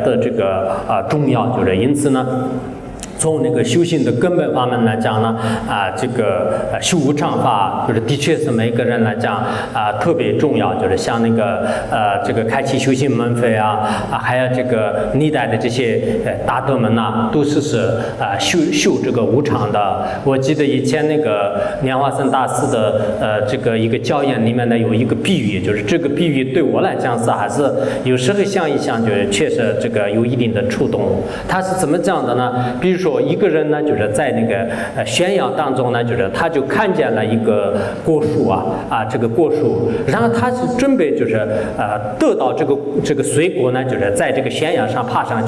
的这个重要，就是因此呢。从那个修行的根本方面来讲呢，这个修无常法，就是的确是每个人来讲特别重要，就是像那个这个开启修行门扉还有这个历代的这些大德们都是修这个无常的。我记得以前那个莲花生大师的这个一个教言里面呢，有一个比喻，就是这个比喻对我来讲是还是有时候想一想，就是确实这个有一定的触动。他是怎么讲的呢？比如说一个人呢，就是在那个悬崖当中呢，就是他就看见了一个果树这个果树，然后他是准备就是得到这个水果呢，就是在这个悬崖上爬上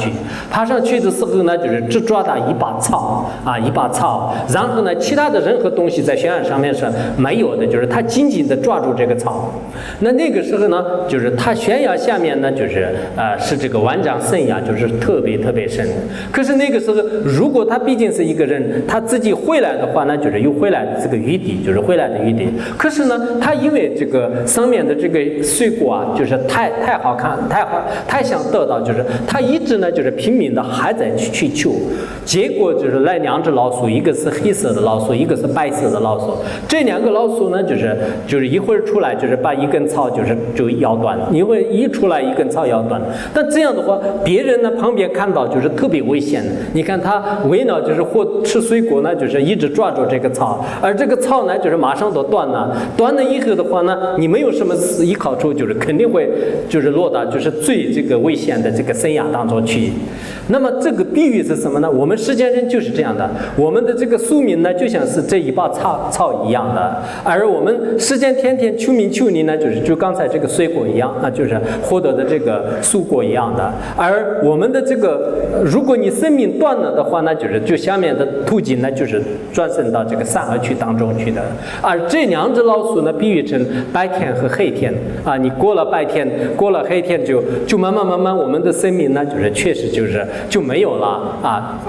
去的时候呢，就是只抓到一把草，然后呢，其他的任何东西在悬崖上面是没有的，就是他紧紧的抓住这个草。那个时候呢，就是他悬崖下面呢，就是是这个万丈深崖，就是特别特别深。可是那个时候，如果他毕竟是一个人，他自己回来的话呢，就是有回来的这个余地，就是回来的余地。可是呢，他因为这个上面的这个水果就是太好看，太想得到，就是他一直呢就是拼命的还在去求。结果就是来两只老鼠，一个是黑色的老鼠，一个是白色的老鼠。这两个老鼠呢，就是一会儿出来就是把一根草就咬断，一会儿一出来一根草咬断。但这样的话，别人呢旁边看到就是特别危险的。你看他为了就是或吃水果呢，就是一直抓住这个草，而这个草呢就是马上都断了以后的话呢，你没有什么依靠处，就是肯定会就是落到就是最这个危险的这个生涯当中去。那么这个比喻是什么呢？我们世间人就是这样的，我们的这个宿命呢就像是这一把草一样的，而我们世间天天求名求利呢，就刚才这个水果一样就是获得的这个蔬果一样的。而我们的这个，如果你生命断了的话呢，就下面的途径呢就是转生到这个善恶趣当中去的。而这两只老鼠呢，比喻成白天和黑天你过了白天，过了黑天就慢慢我们的生命呢确实就没有了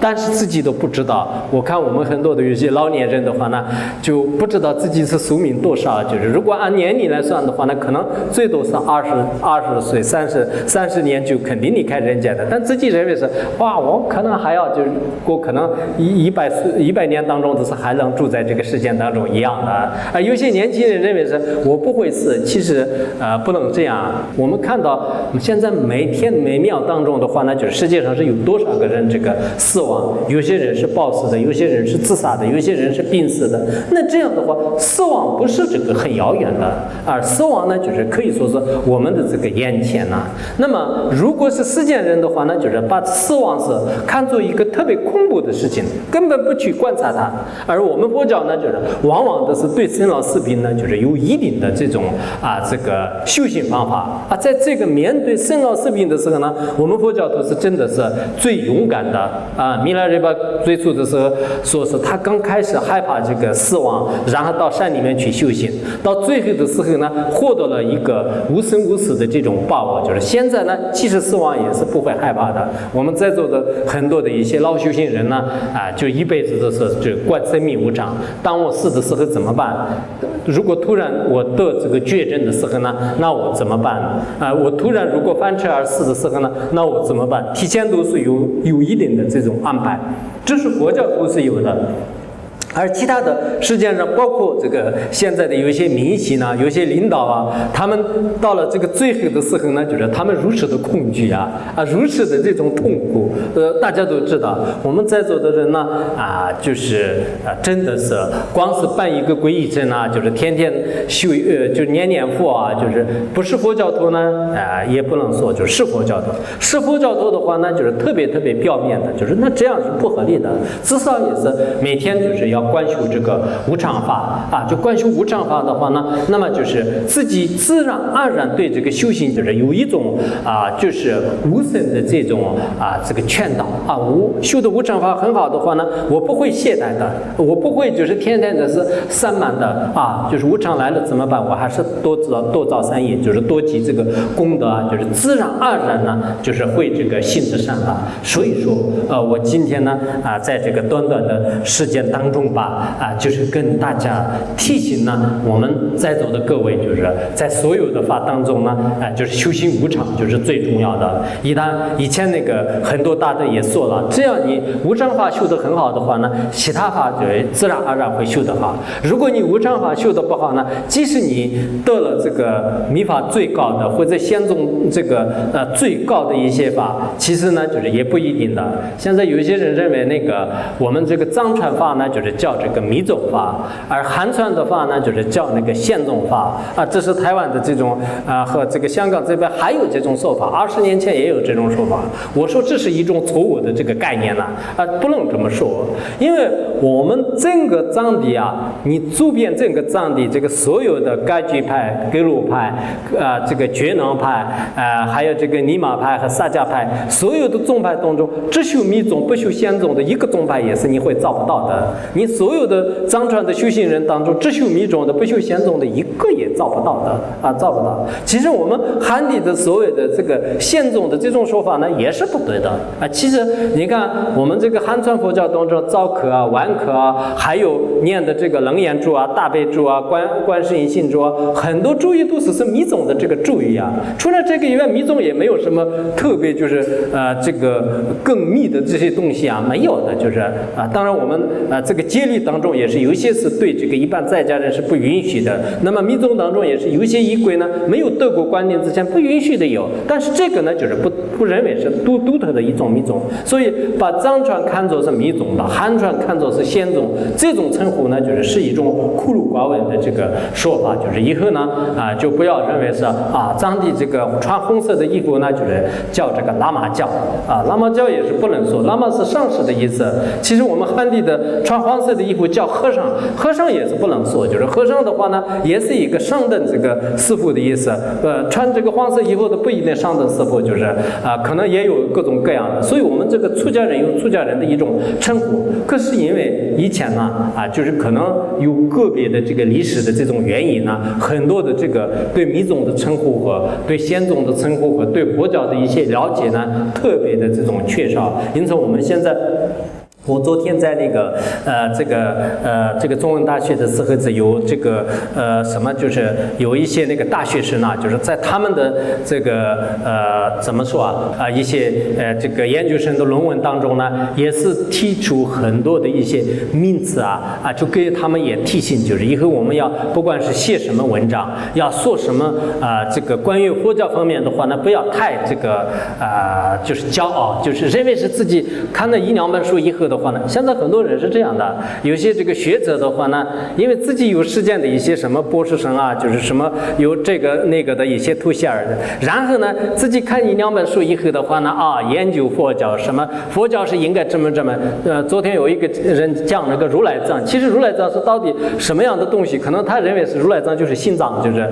但是自己都不知道。我看我们很多的有些老年人的话呢，就不知道自己是寿命多少，就是如果按年龄来算的话呢，可能最多是20岁30年就肯定离开人间的，但自己认为是我可能还要就是过可能100年当中都是还能住在这个世界当中一样的。而有些年轻人认为是我不会死，其实不能这样。我们看到现在每天每秒当中的话呢，就是世界上是有多少个人这个死亡，有些人是暴死的，有些人是自杀的，有些人是病死的。那这样的话，死亡不是这个很遥远的，而死亡呢就是可以说是我们的这个眼前那么如果是世间人的话呢，就是把死亡是看作一个特别恐怖的事情，根本不去观察它。而我们佛教呢，就是往往都是对生老死病呢，就是有一定的这种这个修行方法在这个面对生老死病的时候呢，我们佛教徒是真的是最勇敢的弥勒日巴最初的时候说是他刚开始害怕这个死亡，然后到山里面去修行，到最后的时候呢，获得了一个无生无死的这种把握。就是现在呢，即使死亡也是不会害怕的。我们在座的很多的一些老修行人呢就一辈子都是就观生命无常，当我死的时候怎么办？如果突然我得这个绝症的时候呢，那我怎么办？我突然如果翻车而死的时候呢，那我怎么办？提前都是有一定的这种安排，这是佛教都是有的。而其他的世界上，包括这个现在的有一些明星啊，有一些领导啊，他们到了这个最后的时候呢，就是他们如此的恐惧啊，如此的这种痛苦。大家都知道，我们在座的人呢，就是真的是光是办一个皈依证啊，就是天天修，就念念佛啊，就是不是佛教徒呢，也不能说就是佛教徒。是佛教徒的话呢，就是特别表面的，就是那这样是不合理的，至少也是每天就是要观修这个无常法啊，就观修无常法的话呢，那么就是自己自然而然对这个修行就是有一种就是无声的这种这个劝导啊，我修的无常法很好的话呢，我不会懈怠的，我不会就是天天的是散漫的就是无常来了怎么办？我还是多造善业，就是多积这个功德啊，就是自然而然呢，就是会这个信之善法。所以说我今天呢在这个短短的时间当中就是跟大家提醒呢，我们在座的各位，就是在所有的法当中呢，就是修行无常就是最重要的。以前那个很多大德也说了，只要你无常法修得很好的话呢，其他法就自然而然会修得好。如果你无常法修得不好呢，即使你得了这个密法最高的或者仙宗这个最高的一些法，其实呢就是也不一定的。现在有一些人认为那个我们这个藏传法呢就是叫这个密宗法，而汉传的法呢就是叫那个宪宗法这是台湾的这种和这个香港这边还有这种说法，20年前也有这种说法。我说这是一种错误的这个概念不能这么说，因为我们整个藏地你走遍整个藏地，这个所有的噶举派、格鲁派这个觉囊派还有这个尼玛派和萨迦派，所有的宗派当中，只修密宗不修宪宗的一个宗派也是你会找不到的。你所有的藏传的修行人当中，只修密宗的不修宪宗的一个也找不到的找不到。其实我们汉地的所有的这个宪宗的这种说法呢，也是不对的其实你看我们这个汉传佛教当中，早课晚课还有念的这个楞严咒大悲咒观世音心咒很多咒语都是密宗的这个咒语除了这个以外，密宗也没有什么特别就是这个更密的这些东西没有的，就是当然我们这个戒律当中也是有一些是对这个一般在家人是不允许的。那么密宗当中也是有一些仪轨呢，没有得过观念之前不允许的有，但是这个呢就是不认为是独特的一种密宗，所以把藏传看作是密宗，把汉传看作是宪宗，这种称呼呢就是一种孤陋寡闻的这个说法。就是以后呢就不要认为是藏地这个穿红色的衣服呢就是叫这个喇嘛教喇嘛教也是不能说，喇嘛是上师的意思。其实我们汉地的穿黄色的衣服叫和尚，和尚也是不能说，就是和尚的话呢也是一个上等这个师傅的意思。穿这个黄色衣服的不一定上等师傅，就是可能也有各种各样的。所以我们这个出家人有出家人的一种称呼。可是因为以前呢就是可能有个别的这个历史的这种原因呢，很多的这个对密宗的称呼和对宪宗的称呼和对佛教的一些了解呢特别的这种缺少。因此我们现在我昨天在那个这个中文大学的时候，有这个就是有一些那个大学生就是在他们的这个怎么说一些这个研究生的论文当中呢，也是提出很多的一些名词就给他们也提醒，就是以后我们要不管是写什么文章，要说什么这个关于佛教方面的话呢，不要太这个就是骄傲，就是认为是自己看了1-2本书以后的话呢，现在很多人是这样的，有些这个学者的话呢，因为自己有实践的一些什么博士生就是什么有这个那个的一些头衔的，然后呢自己看1-2本书以后的话呢研究佛教，什么佛教是应该这么昨天有一个人讲那个如来藏，其实如来藏是到底什么样的东西，可能他认为是如来藏就是心脏，就是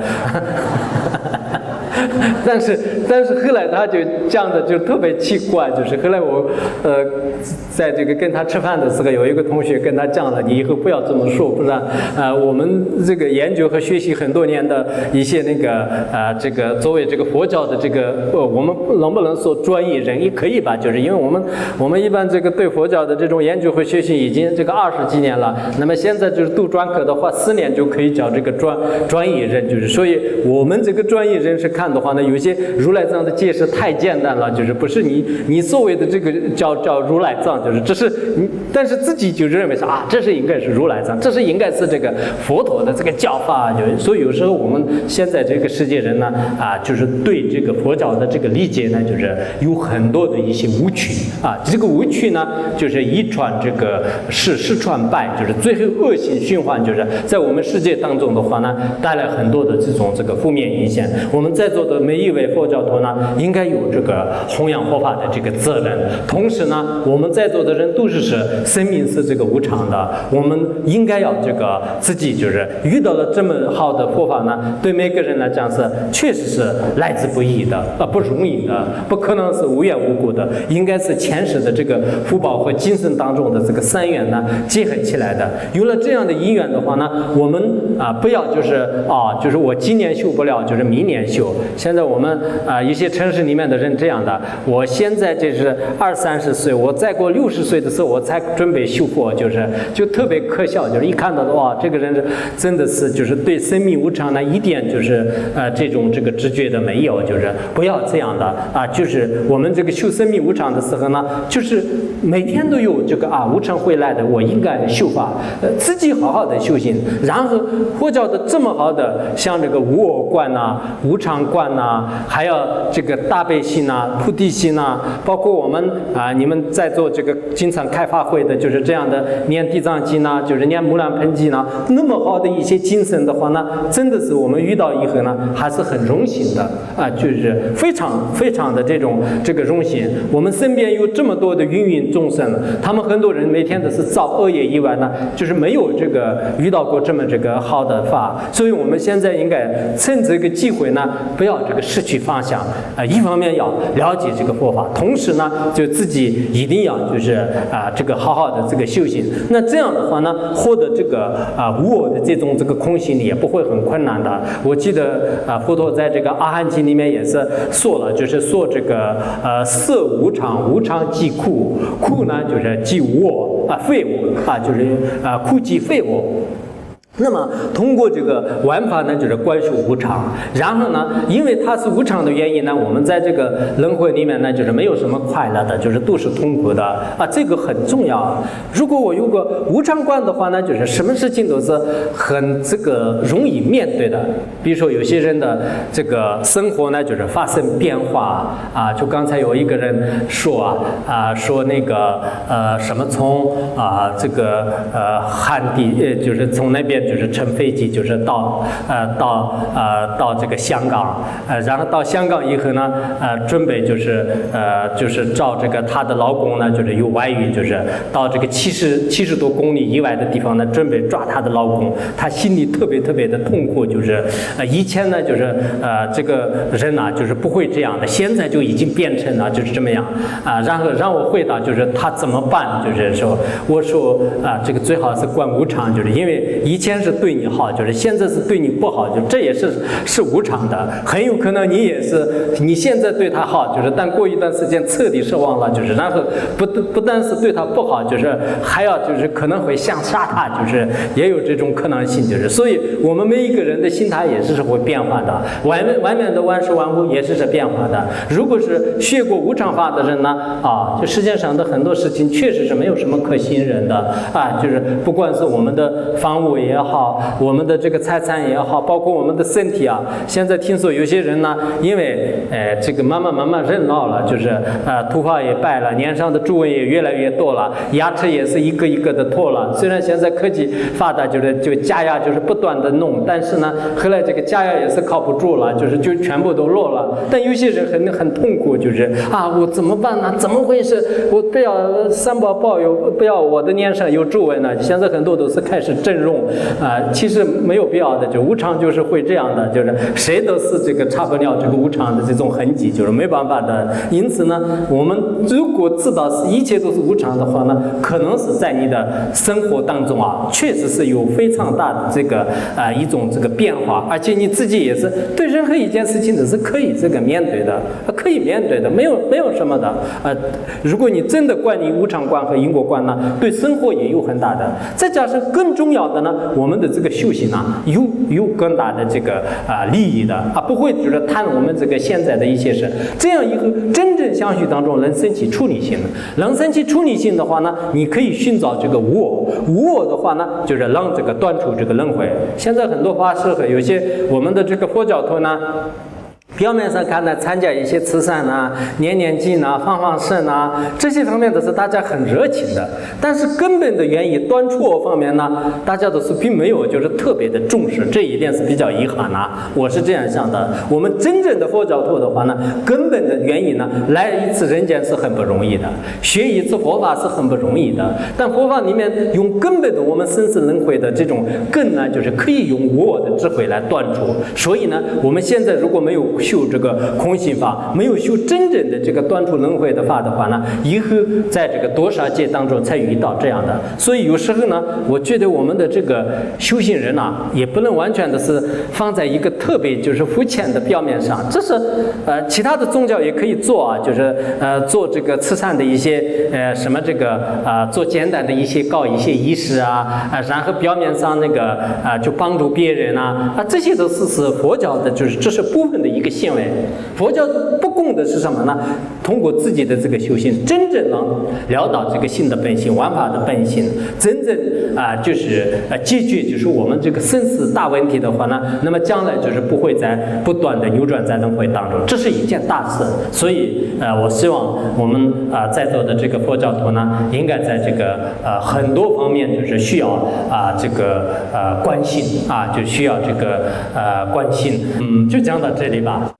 但是后来他就讲的就特别奇怪，就是后来我在这个跟他吃饭的时候，有一个同学跟他讲了，你以后不要这么说，不然我们这个研究和学习很多年的一些那个这个作为这个佛教的这个我们能不能说专业人也可以吧，就是因为我们一般这个对佛教的这种研究和学习已经这个20几年了，那么现在就是读专科的话4年就可以叫这个专业人，就是所以我们这个专业人是看看的话呢，有些如来藏的解释太简单了，就是不是你所谓的这个叫如来藏，就是这是你，但是自己就认为是啊，这是应该是如来藏，这是应该是这个佛陀的这个教法，所以有时候我们现在这个世界人呢就是对这个佛教的这个理解呢，就是有很多的一些误区这个误区呢，就是一传这个十传百，就是最后恶性循环，就是在我们世界当中的话呢，带来很多的这个负面影响。我们在座的每一位佛教徒呢，应该有这个弘扬佛法的这个责任。同时呢，我们在座的人都是生命是这个无常的，我们应该要这个自己就是遇到了这么好的佛法呢，对每个人来讲是确实是来之不易的不容易的，不可能是无缘无故的，应该是前世的这个福报和今生当中的这个善缘呢结合起来的。有了这样的因缘的话呢，我们不要就是我今年修不了，就是明年修。现在我们一些城市里面的人这样的，我现在这是20-30岁，我再过60岁的时候我才准备修佛，就特别可笑，就是一看到的哇，这个人真的是就是对生命无常呢一点就是这个直觉的没有，就是不要这样的就是我们这个修生命无常的时候呢，就是每天都有这个无常会来的，我应该修法，自己好好的修行。然后佛教的这么好的，像这个无我观无常观还有这个大悲心菩提心包括我们你们在做这个经常开发会的，就是这样的念地藏经就是念无量盆经那么好的一些精神的话呢，真的是我们遇到以后呢，还是很荣幸的就是非常非常的这个荣幸。我们身边有这么多的芸芸众生，他们很多人每天都是造恶业以外呢，就是没有这个遇到过这么这个好的法，所以我们现在应该趁这个机会呢，不要这个失去方向一方面要了解这个佛法，同时呢，就自己一定要就是这个好好的这个修行。那这样的话呢，获得这个无我的这个空性也不会很困难的。我记得佛陀在这个阿含经里面也是说了，就是说这个色无常，无常即苦，苦呢就是即无我非我就是苦即非我。那么通过这个玩法呢，就是观修无常，然后呢，因为它是无常的原因呢，我们在这个轮回里面呢，就是没有什么快乐的，就是都是痛苦的这个很重要。如果我有个无常观的话呢，就是什么事情都是很这个容易面对的。比如说有些人的这个生活呢，就是发生变化就刚才有一个人说说那个什么从这个汉地就是从那边就是乘飞机，就是到这个香港，然后到香港以后呢，准备就是照这个她的老公呢，就是有外遇，就是到这个70多公里以外的地方呢，准备抓她的老公，她心里特别特别的痛苦，就是以前呢，就是这个人就是不会这样的，现在就已经变成了就是这么样然后让我回答就是他怎么办，就是说我说这个最好是观无常，就是因为以前是对你好，就是现在是对你不好，就这也是无常的，很有可能你也是你现在对他好，就是但过一段时间彻底失望了，就是然后不但是对他不好，就是还要就是可能会想杀他，就是也有这种可能性，就是所以我们每一个人的心态也是会变化的，外面的万事万物也是变化的。如果是学过无常法的人呢就世界上的很多事情确实是没有什么可信任的就是不管是我们的房屋也好，我们的这个财产也好，包括我们的身体现在听说有些人呢，因为这个慢慢人老了，就是头发也白了，脸上的皱纹也越来越多了，牙齿也是一个一个的脱了。虽然现在科技发达，就假牙就是不断的弄，但是呢，后来这个假牙也是靠不住了，就全部都落了。但有些人很痛苦，就是我怎么办呢？怎么回事？我不要三宝保佑，不要我的脸上有皱纹呢？现在很多都是开始整容其实没有必要的，就无常就是会这样的，就是谁都是这个差不了这个无常的这种痕迹，就是没办法的。因此呢，我们如果知道一切都是无常的话呢，可能是在你的生活当中确实是有非常大的这个一种这个变化，而且你自己也是对任何一件事情都是可以这个面对的，可以面对的，没有什么的如果你真的观你无常观和因果观呢，对生活也有很大的。再加上更重要的呢，我我们的这个修行啊，有更大的这个利益的啊，不会就是谈我们这个现在的一些事。这样一个真正相续当中能升起出离心，能升起出离心的话呢，你可以寻找这个无我的话呢，就是让这个断除这个轮回。现在很多法师和有些我们的这个佛教徒呢，表面上看呢，参加一些慈善啊、念经啊、放生啊，这些方面都是大家很热情的。但是根本的原因断除方面呢，大家都是并没有就是特别的重视，这一点是比较遗憾啊。我是这样想的。我们真正的佛教徒的话呢，根本的原因呢，来一次人间是很不容易的，学一次佛法是很不容易的。但佛法里面用根本的我们生死轮回的这种根呢，就是可以用我的智慧来断除。所以呢，我们现在如果没有修这个空性法，没有修真正的这个断除轮回的法的话呢，以后在这个多少界当中才遇到这样的。所以有时候呢，我觉得我们的这个修行人啊，也不能完全的是放在一个特别就是肤浅的表面上。这是其他的宗教也可以做啊，就是做这个慈善的一些什么这个做简单的一些搞一些仪式啊，然后表面上那个就帮助别人啊，这些都是佛教的，就是这是部分的一个行为。佛教不供的是什么呢？通过自己的这个修行，真正能了到这个心的本性、万法的本性，真正就是解决就是我们这个生死大问题的话呢，那么将来就是不会再不断的扭转在轮回当中，这是一件大事。所以我希望我们在座的这个佛教徒呢，应该在这个很多方面就是需要这个关心就需要这个关心。就讲到这里吧。